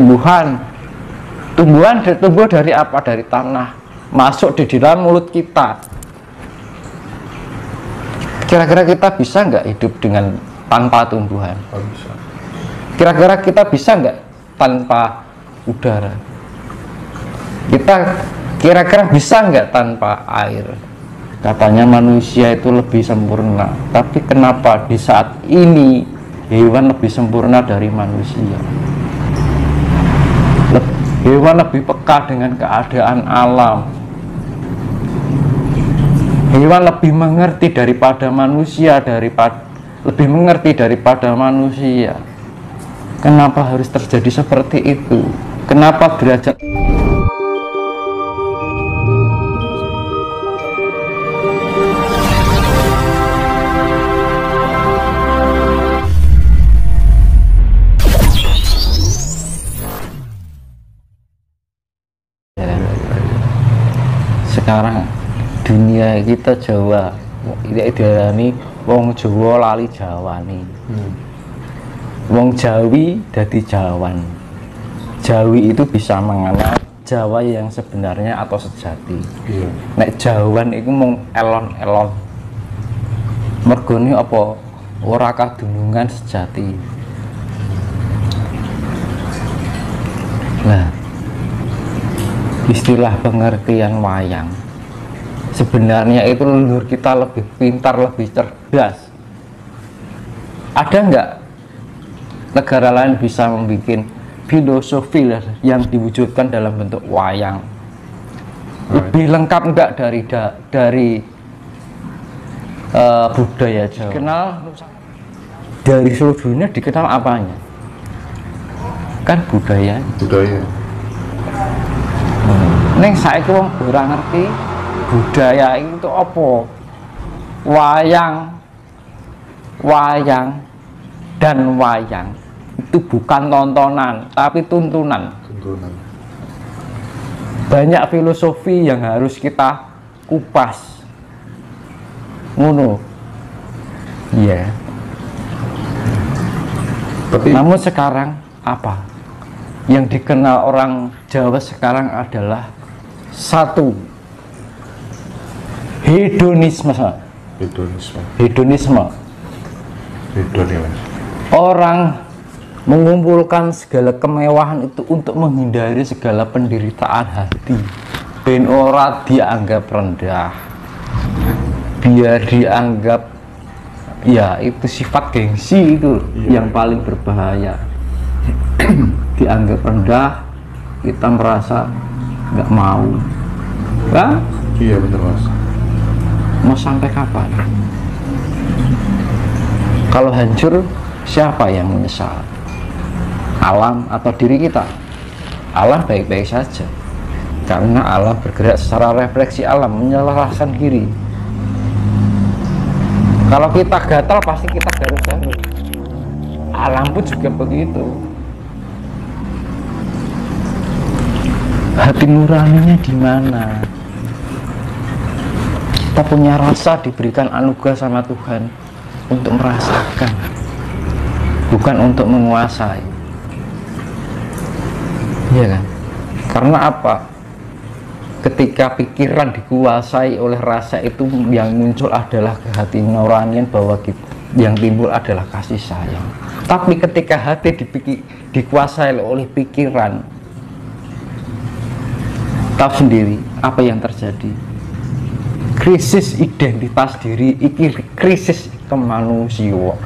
Tumbuhan tumbuh dari apa? Dari tanah, masuk di dalam mulut kita. Kira-kira kita bisa nggak hidup dengan tanpa tumbuhan? Bisa. Kira-kira kita bisa nggak tanpa udara? Kita kira-kira bisa nggak tanpa air? Katanya manusia itu lebih sempurna, tapi kenapa di saat ini hewan lebih sempurna dari manusia? Hewan lebih peka dengan keadaan alam. Hewan lebih mengerti daripada manusia, lebih mengerti daripada manusia. Kenapa harus terjadi seperti itu? Kenapa derajat sekarang dunia kita Jawa tidak diarani wong Jawa lali Jawani, wong Jawi dadi Jawan. Jawi itu bisa mengenal Jawa yang sebenarnya atau sejati. Nek Jawan itu mung elon-elon, mergone apa ora kadunungan sejati. Nah, istilah pengertian wayang sebenarnya itu leluhur kita lebih pintar, lebih cerdas. Ada nggak negara lain bisa membuat filosofi yang diwujudkan dalam bentuk wayang? Lebih lengkap nggak dari budaya Jawa? Dikenal dari seluruh dunia, dikenal apanya? Kan budaya. Neng saiki wong ora ngerti budaya itu apa. Wayang itu bukan tontonan tapi tuntunan. Banyak filosofi yang harus kita kupas. Ngono. Iya. Namun sekarang apa yang dikenal orang Jawa sekarang adalah satu, hedonisme. Orang mengumpulkan segala kemewahan itu untuk menghindari segala penderitaan hati, ben ora dianggap rendah, biar dianggap ya itu sifat gengsi itu yang paling berbahaya. Dianggap rendah, kita merasa nggak mau. Kan? Iya benar Mas. Mau sampai kapan? Kalau hancur, siapa yang menyesal? Alam atau diri kita? Alam baik-baik saja, karena alam bergerak secara refleksi alam, menyalahkan diri. Kalau kita gatal, pasti kita garus-garus. Alam pun juga begitu. Hati nuraninya di mana? Kita punya rasa, diberikan anugerah sama Tuhan untuk merasakan, bukan untuk menguasai. Iya kan? Karena apa? Ketika pikiran dikuasai oleh rasa, itu yang muncul adalah hati nuranian, bahwa yang timbul adalah kasih sayang. Tapi ketika hati dikuasai oleh pikiran, tahu sendiri apa yang terjadi. Krisis identitas diri, krisis kemanusiaan.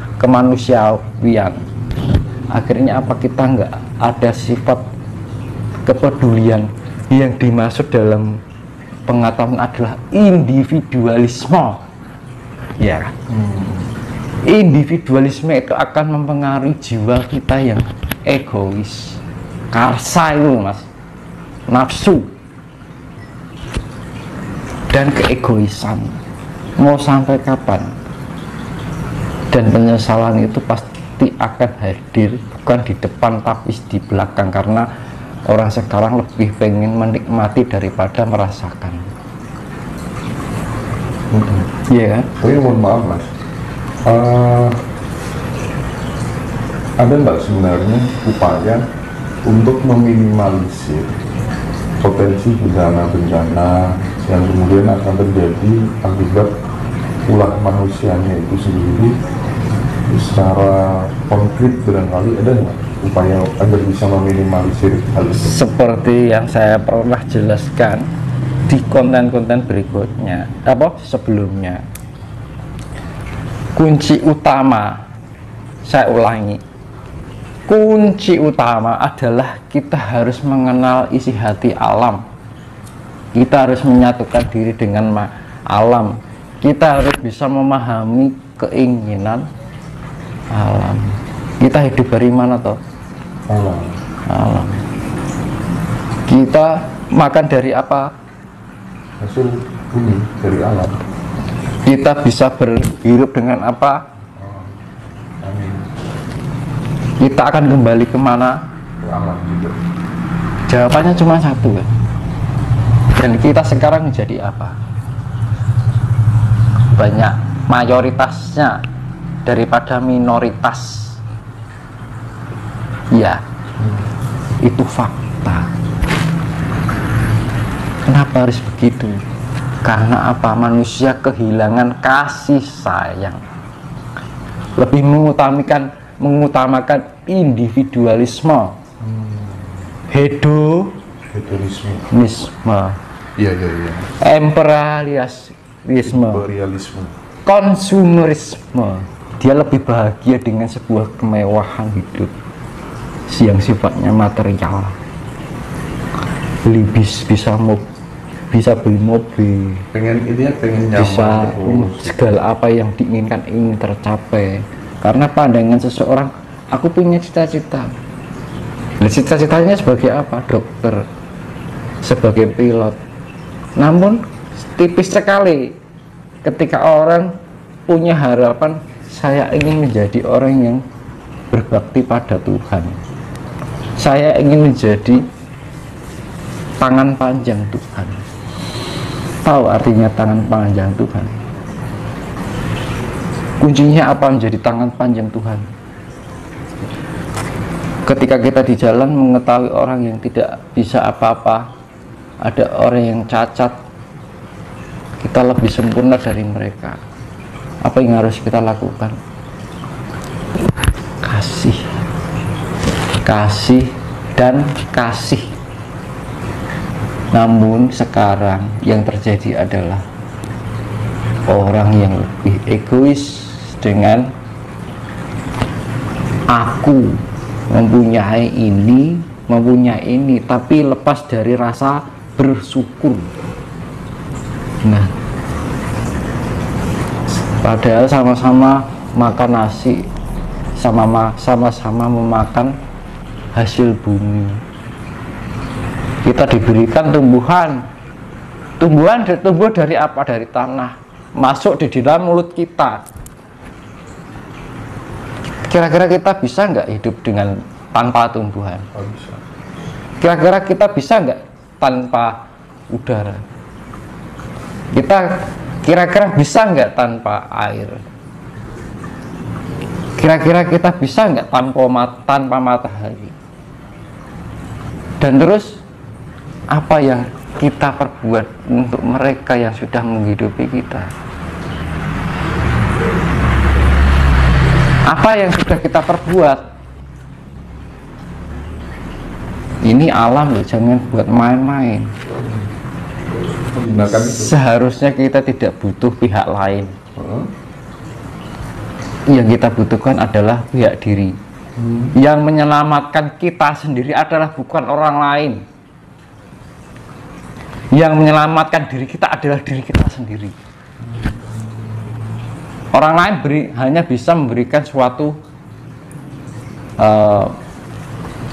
Akhirnya apa, kita nggak ada sifat kepedulian yang dimaksud dalam pengetahuan adalah individualisme. Ya, individualisme itu akan mempengaruhi jiwa kita yang egois, karsa itu Mas, nafsu dan keegoisan. Mau sampai kapan? Dan penyesalan itu pasti akan hadir, bukan di depan tapi di belakang, karena orang sekarang lebih pengen menikmati daripada merasakan. Iya kan? Tapi mohon maaf Mas, ada nggak sebenarnya upaya untuk meminimalisir potensi bencana-bencana yang kemudian akan terjadi akibat ulah manusianya itu sendiri, secara konkret barangkali ada nggak upaya agar bisa meminimalisir hal itu? Seperti yang saya pernah jelaskan di konten-konten berikutnya, sebelumnya, kunci utama, saya ulangi, kunci utama adalah kita harus mengenal isi hati alam. Kita harus menyatukan diri dengan alam. Kita harus bisa memahami keinginan alam. Kita hidup dari mana toh? Alam. Kita makan dari apa? Hasil bumi dari alam. Kita bisa berhidup dengan apa? Amin. Kita akan kembali kemana? Ke alam juga. Jawabannya cuma satu kan? Dan kita sekarang menjadi apa? Banyak mayoritasnya daripada minoritas. Ya, itu fakta. Kenapa harus begitu? Karena apa? Manusia kehilangan kasih sayang, lebih mengutamakan individualisme, hedonisme, imperialisme, konsumerisme. Dia lebih bahagia dengan sebuah kemewahan hidup yang sifatnya material. Bisa beli mobil, pengen nyaman, bisa segala apa yang diinginkan ingin tercapai. Karena pandangan seseorang, aku punya cita-cita. Nah, cita-citanya sebagai apa? Dokter, sebagai pilot. Namun tipis sekali ketika orang punya harapan, saya ingin menjadi orang yang berbakti pada Tuhan. Saya ingin menjadi tangan panjang Tuhan. Tahu artinya tangan panjang Tuhan? Kuncinya apa menjadi tangan panjang Tuhan? Ketika kita di jalan mengetahui orang yang tidak bisa apa-apa, ada orang yang cacat, kita lebih sempurna dari mereka. Apa yang harus kita lakukan? Kasih dan kasih. Namun sekarang yang terjadi adalah orang yang lebih egois dengan aku mempunyai ini, tapi lepas dari rasa bersyukur. Nah, padahal sama-sama makan nasi, sama-sama memakan hasil bumi. Kita diberikan tumbuhan tumbuh dari apa? Dari tanah, masuk di dalam mulut kita. Kira-kira kita bisa nggak hidup dengan tanpa tumbuhan? Oh, bisa. Kira-kira kita bisa nggak tanpa udara? Kita kira-kira bisa nggak tanpa air? Kira-kira kita bisa nggak tanpa matahari? Dan terus apa yang kita perbuat untuk mereka yang sudah menghidupi kita? Apa yang sudah kita perbuat? Ini alam loh, jangan buat main-main. Seharusnya kita tidak butuh pihak lain. Yang kita butuhkan adalah pihak diri. Yang menyelamatkan kita sendiri adalah bukan orang lain. Yang menyelamatkan diri kita adalah diri kita sendiri. Orang lain hanya bisa memberikan suatu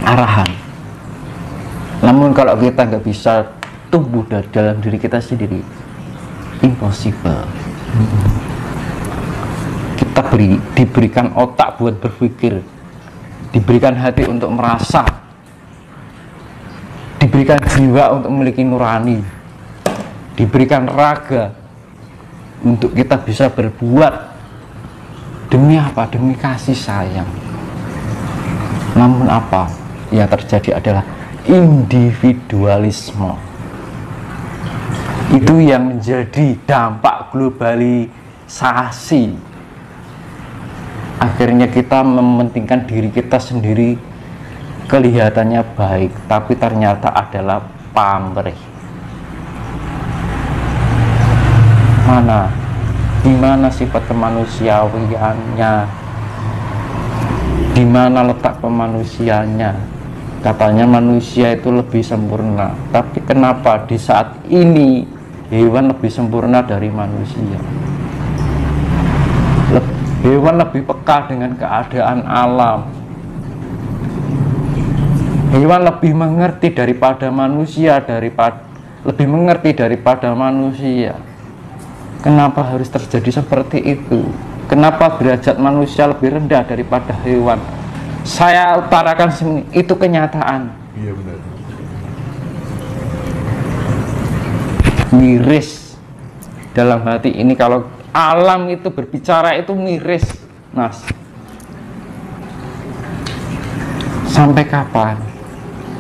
arahan. Namun kalau kita nggak bisa tumbuh dari dalam diri kita sendiri, impossible. Kita diberikan otak buat berpikir, diberikan hati untuk merasa, diberikan jiwa untuk memiliki nurani, diberikan raga untuk kita bisa berbuat. Demi apa? Demi kasih sayang. Namun apa? yang terjadi adalah individualisme. Itu yang menjadi dampak globalisasi. Akhirnya kita mementingkan diri kita sendiri, kelihatannya baik, tapi ternyata adalah pamrih. Di mana sifat kemanusiawiannya? Di mana letak kemanusiaannya? Katanya manusia itu lebih sempurna, tapi kenapa di saat ini hewan lebih sempurna dari manusia? Hewan lebih peka dengan keadaan alam. Hewan lebih mengerti daripada manusia, lebih mengerti daripada manusia. Kenapa harus terjadi seperti itu? Kenapa derajat manusia lebih rendah daripada hewan? Saya utarakan sini, itu kenyataan. Iya benar. Miris dalam hati ini, kalau alam itu berbicara itu miris, Mas. Sampai kapan?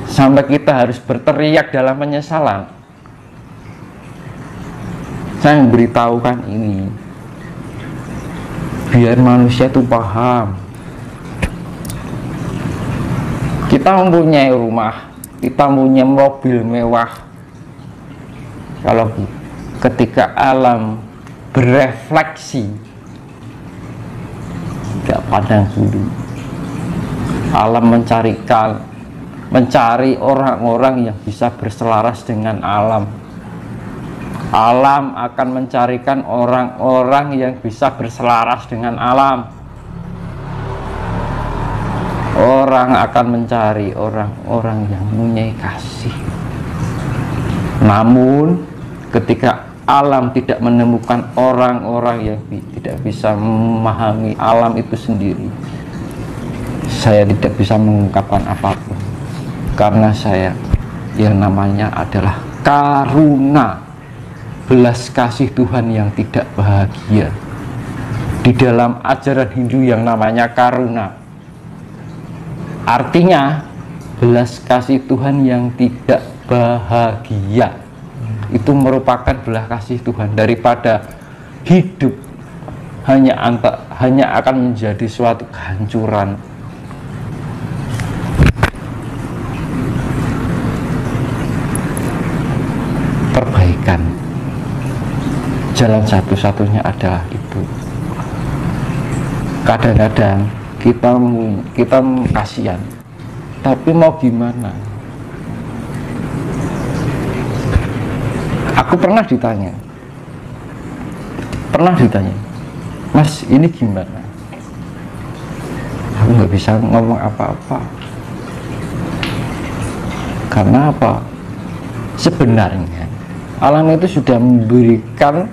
Sampai kita harus berteriak dalam penyesalan? Saya memberitahukan ini biar manusia itu paham. Kita mempunyai rumah, kita mempunyai mobil mewah. Kalau ketika alam berefleksi, tidak pandang bulu, alam mencari orang-orang yang bisa berselaras dengan alam. Alam akan mencarikan orang-orang yang bisa berselaras dengan alam. Orang akan mencari orang-orang yang mempunyai kasih. Namun ketika alam tidak menemukan orang-orang yang tidak bisa memahami alam itu sendiri, saya tidak bisa mengungkapkan apapun, karena saya yang namanya adalah karuna, belas kasih Tuhan yang tidak bahagia. Di dalam ajaran Hindu yang namanya karuna, artinya belas kasih Tuhan yang tidak bahagia. Itu merupakan belas kasih Tuhan, daripada hidup hanya akan menjadi suatu kehancuran. Perbaikan jalan satu-satunya adalah itu. Kadang-kadang kita kasihan, tapi mau gimana? Aku pernah ditanya, Mas, ini gimana? Aku nggak bisa ngomong apa-apa. Karena apa? Sebenarnya alam itu sudah memberikan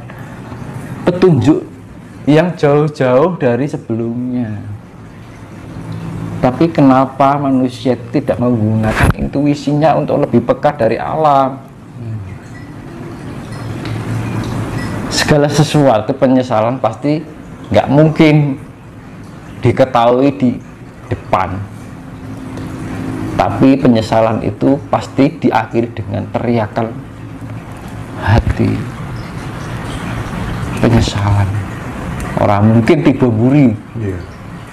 petunjuk yang jauh-jauh dari sebelumnya. Tapi kenapa manusia tidak menggunakan intuisinya untuk lebih peka dari alam? Segala sesuatu penyesalan pasti nggak mungkin diketahui di depan, tapi penyesalan itu pasti diakhiri dengan teriakan hati. Penyesalan, orang mungkin diboburi,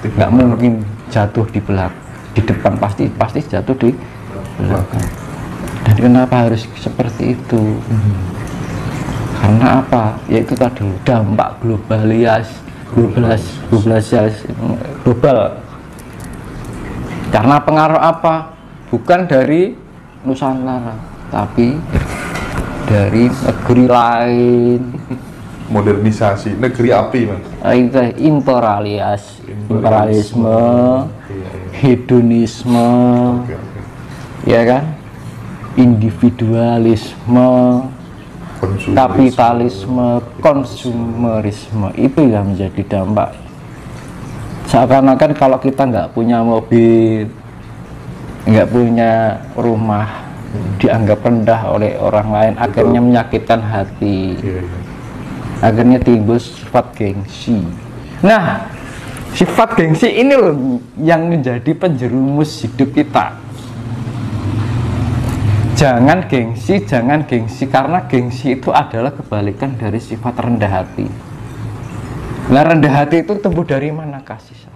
nggak mungkin jatuh di belakang, di depan pasti jatuh di belakang. Dan kenapa harus seperti itu? Karena apa? Yaitu tadi dampak globalisasi global. Karena pengaruh apa? Bukan dari Nusantara, tapi dari negeri lain. Modernisasi negeri api, Mas. Itu imperialisme, hedonisme, ya kan? Individualisme, kapitalisme, konsumerisme, itu yang menjadi dampak. Seakan-akan kalau kita nggak punya mobil, nggak punya rumah, dianggap rendah oleh orang lain, akhirnya menyakitkan hati. Akhirnya timbul sifat gengsi. Nah, sifat gengsi ini loh yang menjadi penjerumus hidup kita. Jangan gengsi karena gengsi itu adalah kebalikan dari sifat rendah hati. Nah, rendah hati itu tumbuh dari mana? Kasih sayang.